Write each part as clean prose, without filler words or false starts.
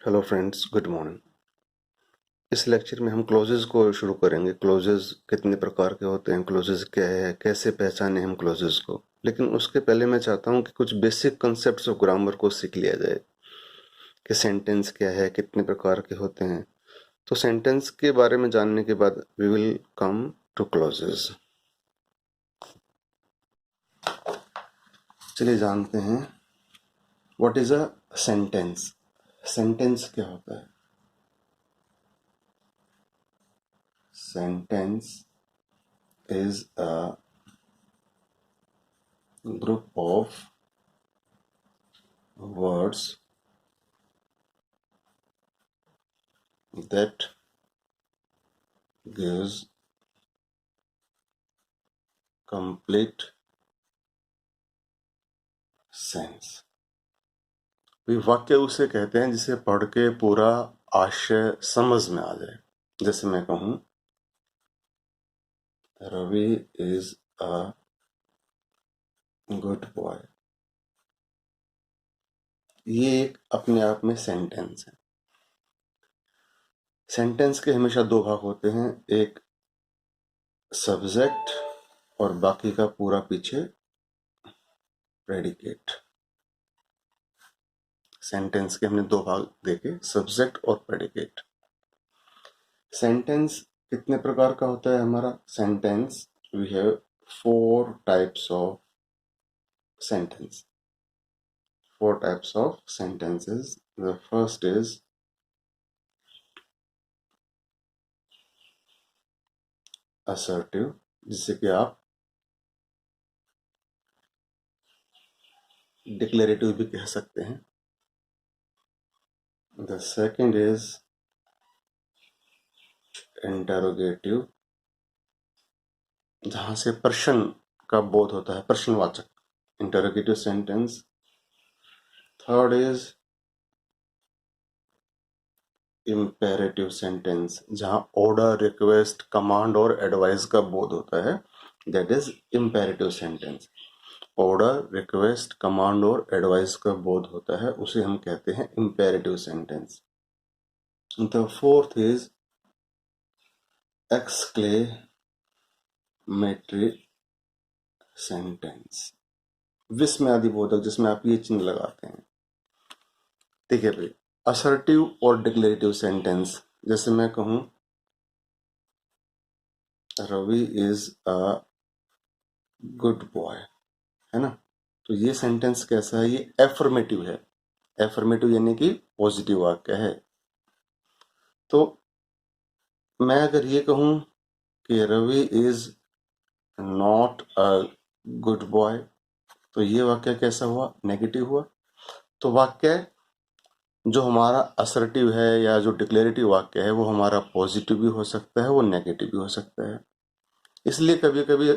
Hello friends, good morning. इस lecture में हम क्लोजेस को शुरू करेंगे। क्लोजेस कितने प्रकार के होते हैं, क्लोजेस क्या है, कैसे पहचाने हम क्लोजेस को। लेकिन उसके पहले मैं चाहता हूं कि कुछ बेसिक कॉन्सेप्ट्स ऑफ ग्रामर को सीख लिया जाए कि सेंटेंस क्या है, कितने प्रकार के होते हैं। तो सेंटेंस के बारे में जानने के बाद we will come to clauses. चलिए जानते हैं what is a sentence. Sentence क्या होता है? Sentence is a group of words that gives complete sense। भी वाक्य उसे कहते हैं जिसे पढ़ के पूरा आशय समझ में आ जाए। जैसे मैं कहूं, Ravi is a good boy. ये एक अपने आप में सेंटेंस है। सेंटेंस के हमेशा दो भाग होते हैं, एक सब्जेक्ट और बाकी का पूरा पीछे प्रेडिकेट। सेंटेंस के हमने दो भाग देखे, सब्जेक्ट और प्रेडिकेट। सेंटेंस कितने प्रकार का होता है हमारा? Sentence, we have 4 types of sentence. 4 types of sentences। The first is assertive, जिसे कि आप डिक्लेरेटिव भी कह सकते हैं। The second is interrogative, जहां से प्रश्न का बोध होता है, प्रश्नवाचक, interrogative sentence. Third is imperative sentence, जहां ऑर्डर, रिक्वेस्ट, कमांड और एडवाइस का बोध होता है, that is imperative sentence. Order, request, command और एडवाइस का बोध होता है, उसे हम कहते हैं imperative sentence. The fourth is exclamatory sentence, विस्मयादिबोधक, जिसमें आप ये चिन्ह लगाते हैं। ठीक है भाई। असर्टिव और डिक्लेरेटिव सेंटेंस, जैसे मैं कहूं Ravi is a good boy, है ना, तो ये सेंटेंस कैसा है? ये एफर्मेटिव है। एफर्मेटिव यानी कि पॉजिटिव वाक्य है। तो मैं अगर ये कहूं कि Ravi is not a good boy, तो ये वाक्य कैसा हुआ? नेगेटिव हुआ। तो वाक्य जो हमारा असर्टिव है या जो डिक्लेरेटिव वाक्य है, वो हमारा पॉजिटिव भी हो सकता है, वो नेगेटिव भी हो सकता है। इसलिए कभी कभी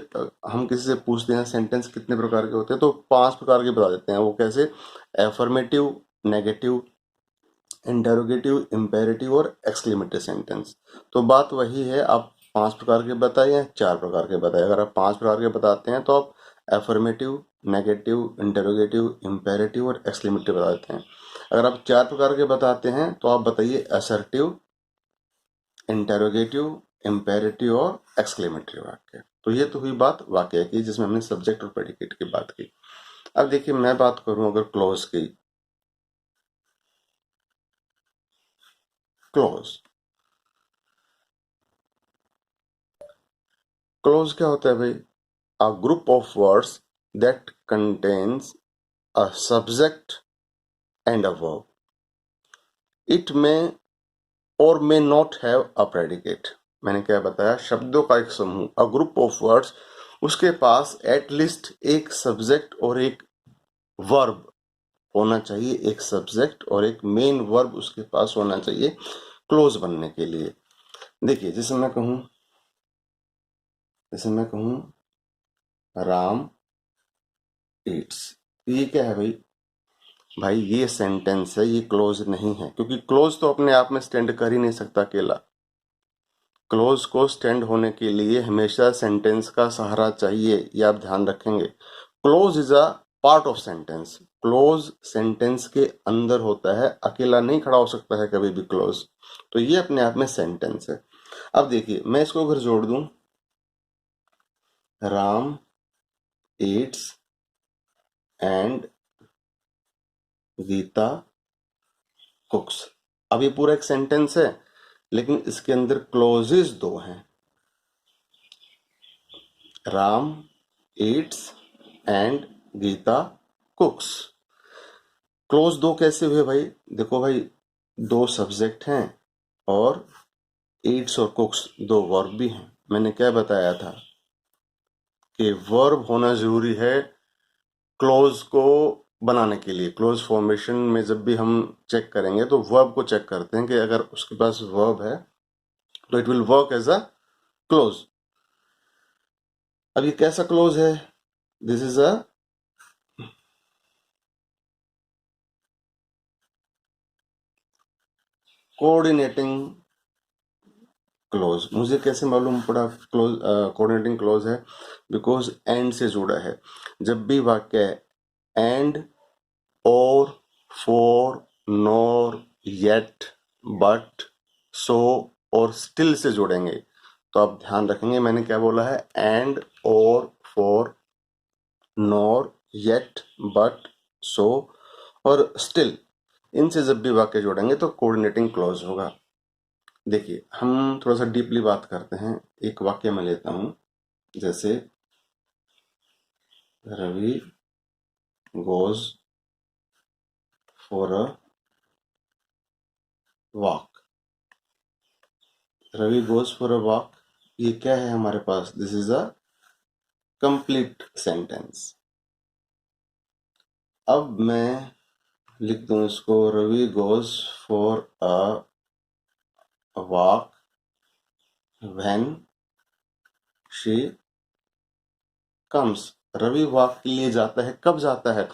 हम किसी से पूछते हैं सेंटेंस कितने प्रकार के होते हैं, तो 5 प्रकार के बता देते हैं। वो कैसे? एफर्मेटिव, नेगेटिव, इंटरोगेटिव, इम्पेरेटिव और एक्सक्लेमेटरी सेंटेंस। तो बात वही है, आप 5 प्रकार के बताए या 4 प्रकार के बताए। अगर आप 5 प्रकार के बताते हैं तो आप एफर्मेटिव, नेगेटिव, इंटरोगेटिव, इम्पेरेटिव और एक्सक्लेमेटरी बता देते हैं। अगर आप 4 प्रकार के बताते हैं तो आप बताइए असर्टिव, इंटरोगेटिव, इम्पेरेटिव और एक्सक्लेमेटरी वाक्य। तो ये तो हुई बात वाक्य की, जिसमें हमने सब्जेक्ट और प्रेडिकेट की बात की। अब देखिए, मैं बात करूं अगर क्लॉज की। क्लॉज, क्लॉज क्या होता है भाई? A group of words that contains a subject and a verb. It में और may not have a predicate. मैंने क्या बताया? शब्दों का एक समूह, अ ग्रुप ऑफ वर्ड्स, उसके पास एटलीस्ट एक सब्जेक्ट और एक वर्ब होना चाहिए। एक सब्जेक्ट और एक मेन वर्ब उसके पास होना चाहिए क्लोज बनने के लिए। देखिए, जैसे मैं कहूं राम ईट्स, ये क्या है भाई? भाई ये सेंटेंस है, ये क्लोज नहीं है, क्योंकि क्लोज तो अपने आप में स्टैंड कर ही नहीं सकता अकेला। क्लोज को स्टैंड होने के लिए हमेशा सेंटेंस का सहारा चाहिए, ये आप ध्यान रखेंगे। Close is a part of sentence. Clause sentence के अंदर होता है, अकेला नहीं खड़ा हो सकता है कभी भी क्लोज। तो ये अपने आप में सेंटेंस है। अब देखिए मैं इसको अगर जोड़ दूं, Ram eats and Gita cooks. अब ये पूरा एक सेंटेंस है, लेकिन इसके अंदर क्लोजेस दो हैं, Ram eats and Gita cooks. Clause दो कैसे हुए भाई? देखो भाई, दो सब्जेक्ट हैं और ईट्स और कुक्स दो वर्ब भी हैं। मैंने क्या बताया था कि वर्ब होना जरूरी है क्लोज को बनाने के लिए। क्लोज फॉर्मेशन में जब भी हम चेक करेंगे तो वर्ब को चेक करते हैं कि अगर उसके पास वर्ब है तो it will work as a clause. अब ये कैसा क्लोज है? This is a coordinating clause. मुझे कैसे मालूम पड़ा क्लोज कोऑर्डिनेटिंग क्लोज है? बिकॉज एंड से जुड़ा है। जब भी वाक्य एंड, और, for, nor, yet, but, so और स्टिल से जोड़ेंगे तो आप ध्यान रखेंगे मैंने क्या बोला है, एंड, और, for, nor, yet, but, so और स्टिल, इनसे जब भी वाक्य जोड़ेंगे तो कोऑर्डिनेटिंग क्लॉज होगा। देखिए हम थोड़ा सा डीपली बात करते हैं। एक वाक्य में लेता हूं, जैसे Ravi goes for a walk. Ravi goes for a walk, ये क्या है हमारे पास? This is a complete sentence. अब मैं लिख दूं इसको, Ravi goes for a walk when she comes. Ravi walk के लिए जाता है, कब जाता है?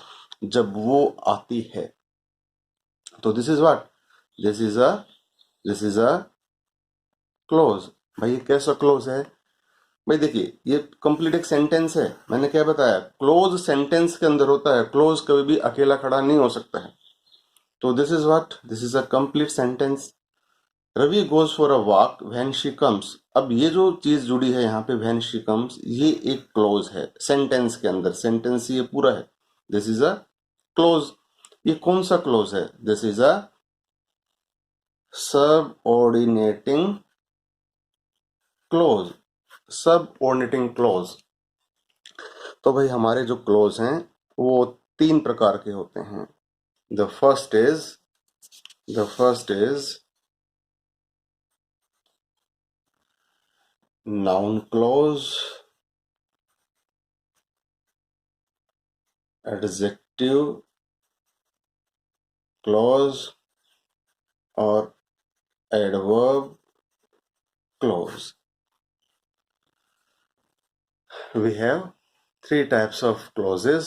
जब वो आती है। तो this is what, this is a this is a close. भाई ये कैसा क्लोज है? भाई देखिए ये कंप्लीट एक सेंटेंस है। मैंने क्या बताया, क्लोज सेंटेंस के अंदर होता है, क्लोज कभी भी अकेला खड़ा नहीं हो सकता है। तो this is what, this is a complete sentence. Ravi goes for a walk when she comes. अब ये जो चीज जुड़ी है यहाँ पे, व्हेन शी कम्स, ये एक क्लोज है सेंटेंस के अंदर। सेंटेंस ये पूरा है, दिस इज अ क्लोज। ये कौन सा क्लोज है? दिस इज अ सब ऑर्डिनेटिंग क्लोज। सब ऑर्डिनेटिंग क्लोज। तो भाई हमारे जो क्लोज हैं वो तीन प्रकार के होते हैं। The first is the first is noun clause, adjective clause और adverb clause. We have three types of clauses: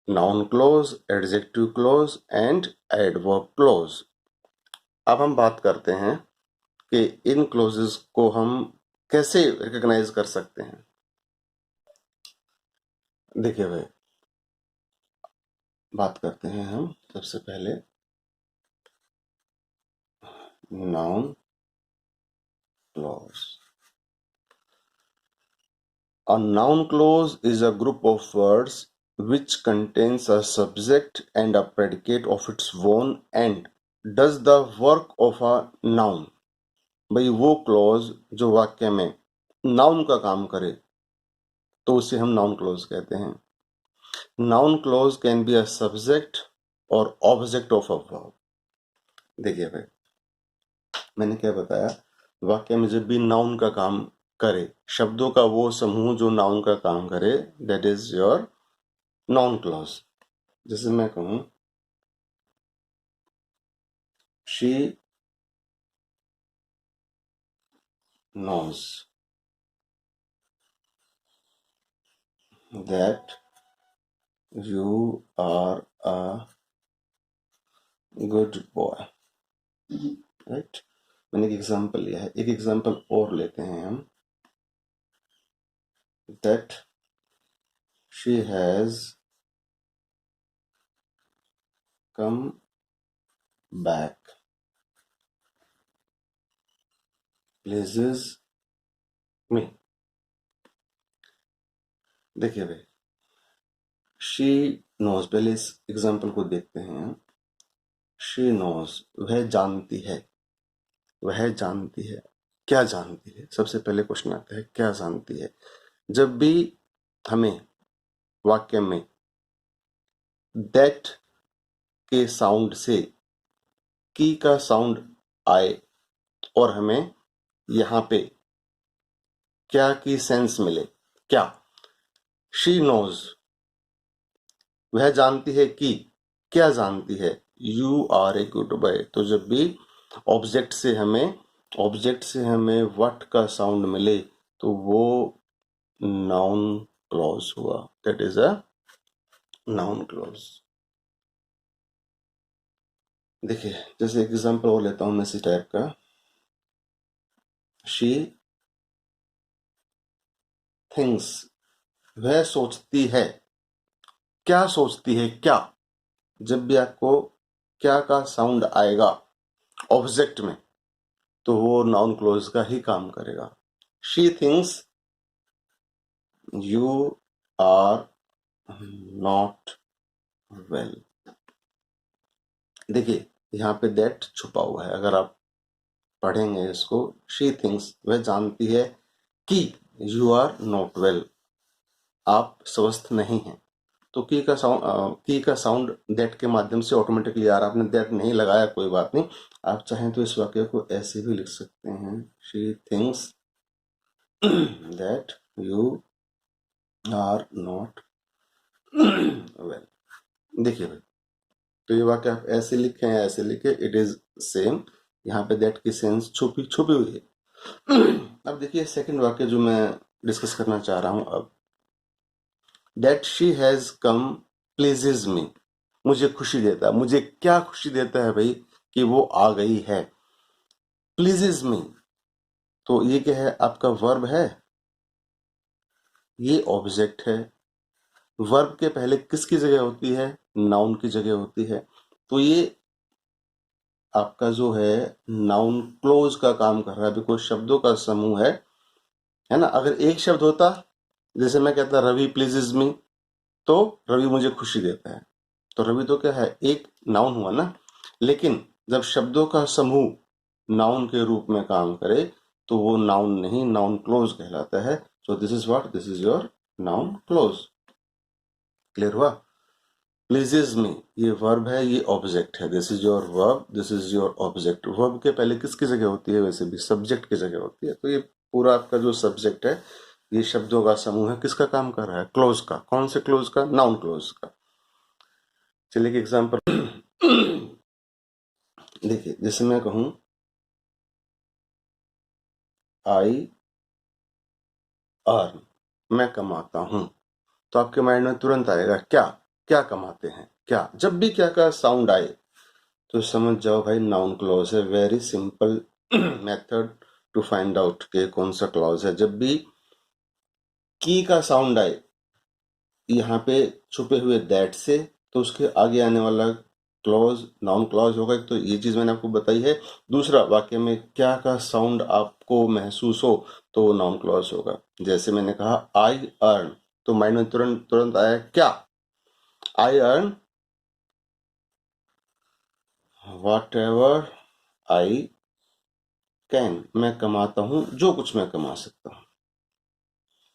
noun clause, adjective clause and adverb clause. अब हम बात करते हैं कि इन क्लोजेस को हम कैसे रिकॉग्नाइज कर सकते हैं। देखिए भाई, बात करते हैं हम सबसे पहले noun clause. A noun clause is a group of words which contains a subject and a predicate of its own and does the work of a noun. भाई वो क्लॉज जो वाक्य में नाउन का काम करे तो उसे हम नाउन क्लॉज कहते हैं। Noun clause can be a subject और ऑब्जेक्ट ऑफ अ वर्ब। देखिए भाई, मैंने क्या बताया, वाक्य में जब भी नाउन का काम करे, शब्दों का वो समूह जो नाउन का काम करे, that is your noun clause. जैसे मैं कहूं, she knows that you are a good boy, right. मैंने एक एग्जांपल लिया है, एक एग्जांपल और लेते हैं हम, that she has come back pleases me. देखिए भाई, शी नोज, पहले इस एग्जाम्पल को देखते हैं। शी नोज, वह जानती है। वह जानती है, क्या जानती है? सबसे पहले क्वेश्चन आता है क्या जानती है। जब भी हमें वाक्य में दैट के साउंड से की का साउंड आए और हमें यहां पे क्या की सेंस मिले, क्या, शी नोज, वह जानती है कि, क्या जानती है, you are a good boy. तो जब भी ऑब्जेक्ट से हमें व्हाट का साउंड मिले तो वो नाउन क्लॉज हुआ, that is a noun clause. देखिए, जैसे एग्जांपल और लेता हूं मैं इसी टाइप का। शी थिंक्स, वह सोचती है। क्या सोचती है, क्या। जब भी आपको क्या का साउंड आएगा ऑब्जेक्ट में तो वो नाउन क्लोज का ही काम करेगा। She thinks you are not well. देखिए, यहाँ पे दैट छुपा हुआ है, अगर आप पढ़ेंगे इसको। शी थिंक्स, वह जानती है कि यू आर नॉट वेल, आप स्वस्थ नहीं हैं। तो की का साउंड दैट के माध्यम से ऑटोमेटिकली आ रहा। आपने दैट नहीं लगाया, कोई बात नहीं, आप चाहें तो इस वाक्य को ऐसे भी लिख सकते हैं। She thinks that you are not well. देखिए भाई, तो ये वाक्य आप ऐसे लिखें या ऐसे लिखे, इट इज सेम। यहाँ पे दैट की सेंस छुपी छुपी हुई है। अब देखिए सेकंड वाक्य जो मैं डिस्कस करना चाह रहा हूं अब। That she has come pleases me, मुझे खुशी देता है। मुझे क्या खुशी देता है भाई? कि वो आ गई है। प्लीजेज मी, तो ये क्या है? आपका वर्ब है, ये ऑब्जेक्ट है। वर्ब के पहले किसकी जगह होती है? नाउन की जगह होती है। तो ये आपका जो है नाउन क्लोज का काम कर रहा है, बिकॉज शब्दों का समूह है ना। अगर एक शब्द होता, जैसे मैं कहता रवि प्लीजेज मी, तो रवि मुझे खुशी देता है, तो रवि तो क्या है? एक नाउन हुआ ना। लेकिन जब शब्दों का समूह नाउन के रूप में काम करे तो वो नाउन नहीं, नाउन क्लोज कहलाता है। So this is what, this is your noun close. Clear हुआ? प्लीजेज मी, ये वर्ब है, ये ऑब्जेक्ट है। This is your verb, this is your object. Verb के पहले किसकी जगह होती है? वैसे भी सब्जेक्ट की जगह होती है। तो ये पूरा आपका जो सब्जेक्ट है, ये शब्दों का समूह है, किसका काम कर रहा है? क्लोज का। कौन से क्लोज का? नाउन क्लोज का। चलिए एग्जाम्पल देखिए, जैसे मैं कहूं आई अर्न, मैं कमाता हूं, तो आपके माइंड में तुरंत आएगा क्या? क्या कमाते हैं? क्या। जब भी क्या का साउंड आए तो समझ जाओ भाई नाउन क्लॉज है। Very simple method to find out के कौन सा क्लॉज है। जब भी की का साउंड आए यहाँ पे छुपे हुए दैट से, तो उसके आगे आने वाला क्लॉज नाउन क्लॉज होगा। एक तो ये चीज मैंने आपको बताई है। दूसरा, वाक्य में क्या का साउंड आपको महसूस हो तो वो नाउन क्लॉज होगा। जैसे मैंने कहा आई अर्न, तो माइंड में तुरंत तुरंत आया क्या? I earn what ever I can, मैं कमाता हूं जो कुछ मैं कमा सकता हूं।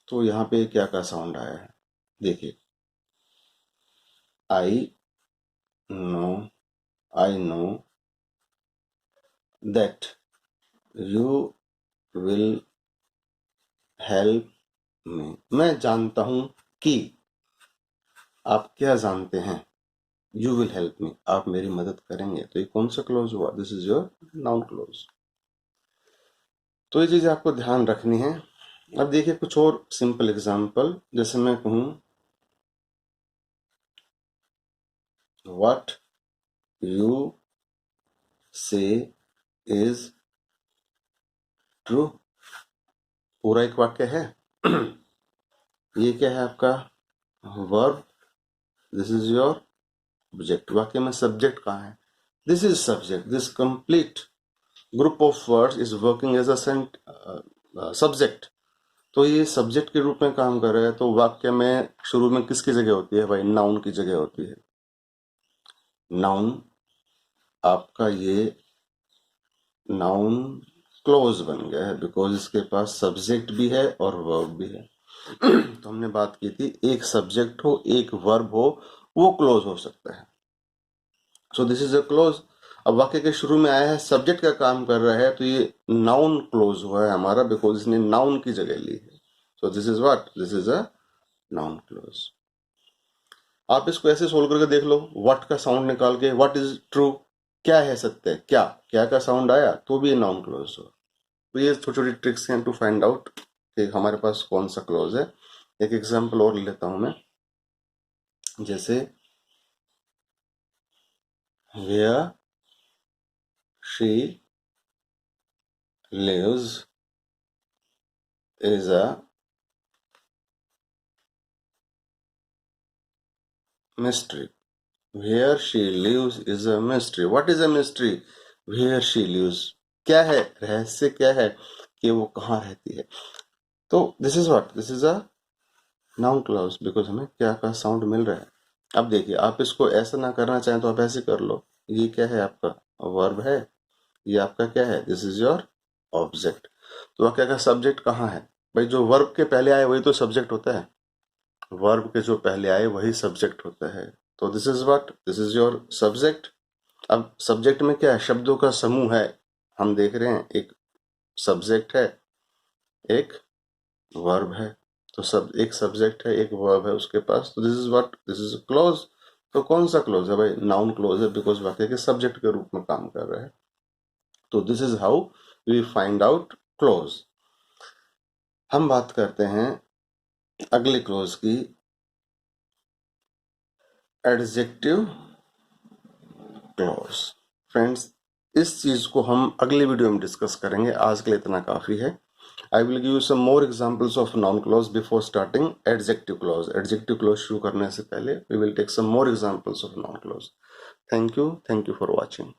तो यहाँ पे क्या का साउंड आया है? देखिए, I know, I know that you will help me, मैं जानता हूं कि। आप क्या जानते हैं? यू विल हेल्प मी, आप मेरी मदद करेंगे। तो ये कौन सा क्लोज हुआ? This is your noun close. तो ये चीज आपको ध्यान रखनी है। अब देखिए कुछ और सिंपल एग्जांपल। जैसे मैं कहूं what you say is true, पूरा एक वाक्य है। ये क्या है आपका? Verb, this is your object. वाक्य में सब्जेक्ट कहाँ है? This is subject, this complete group of words is working as a subject. तो ये सब्जेक्ट के रूप में काम कर रहा है। तो वाक्य में शुरू में किसकी जगह होती है भाई? नाउन की जगह होती है। नाउन आपका ये नाउन क्लोज बन गया है बिकॉज इसके पास सब्जेक्ट भी है और वर्ब भी है। तो हमने बात की थी एक सब्जेक्ट हो एक वर्ब हो वो क्लोज हो सकता है। So this is a clause. अब वाक्य के शुरू में आया है सब्जेक्ट का काम कर रहा है तो ये नाउन क्लोज हुआ है हमारा बिकॉज इसने नाउन की जगह ली है। So this is what? This is a noun close. आप इसको ऐसे सोल्व करके देख लो, व्हाट का साउंड निकाल के, व्हाट इज ट्रू, क्या है सत्य, क्या क्या का साउंड आया तो भी ये नाउन क्लोज हो। तो ये छोटी छोटी ट्रिक्स हैं टू फाइंड आउट कि हमारे पास कौन सा क्लोज है। एक एग्जांपल और लेता हूं मैं, जैसे where she lives is a mystery. Where she lives is a mystery. What is a mystery? Where she lives. क्या है रहस्य? क्या है कि वो कहाँ रहती है। तो this is what? This is a noun clause because हमें क्या का साउंड मिल रहा है। अब देखिए आप इसको ऐसा ना करना चाहें तो आप ऐसे कर लो। ये क्या है? आपका वर्ब है। ये आपका क्या है? This is your object. तो वाक्य का सब्जेक्ट कहाँ है भाई? जो वर्ब के पहले आए वही तो सब्जेक्ट होता है। वर्ब के जो पहले आए वही सब्जेक्ट होता है। तो this is what? This is your subject. अब सब्जेक्ट में क्या है? शब्दों का समूह है। हम देख रहे हैं एक सब्जेक्ट है एक वर्ब है। तो सब एक सब्जेक्ट है एक वर्ब है उसके पास। तो this is what? This is close. तो कौन सा क्लोज है भाई? नाउन क्लोज है बिकॉज वाक्य के सब्जेक्ट के रूप में काम कर रहा है। तो this is how we find out clause. हम बात करते हैं अगले क्लोज की, एडजेक्टिव क्लोज। फ्रेंड्स इस चीज को हम अगले वीडियो में डिस्कस करेंगे, आज के लिए इतना काफी है। I will give you some more examples of noun clause before starting adjective clause. Adjective clause शुरू करने से पहले we will take some more examples of noun clause. Thank you for watching.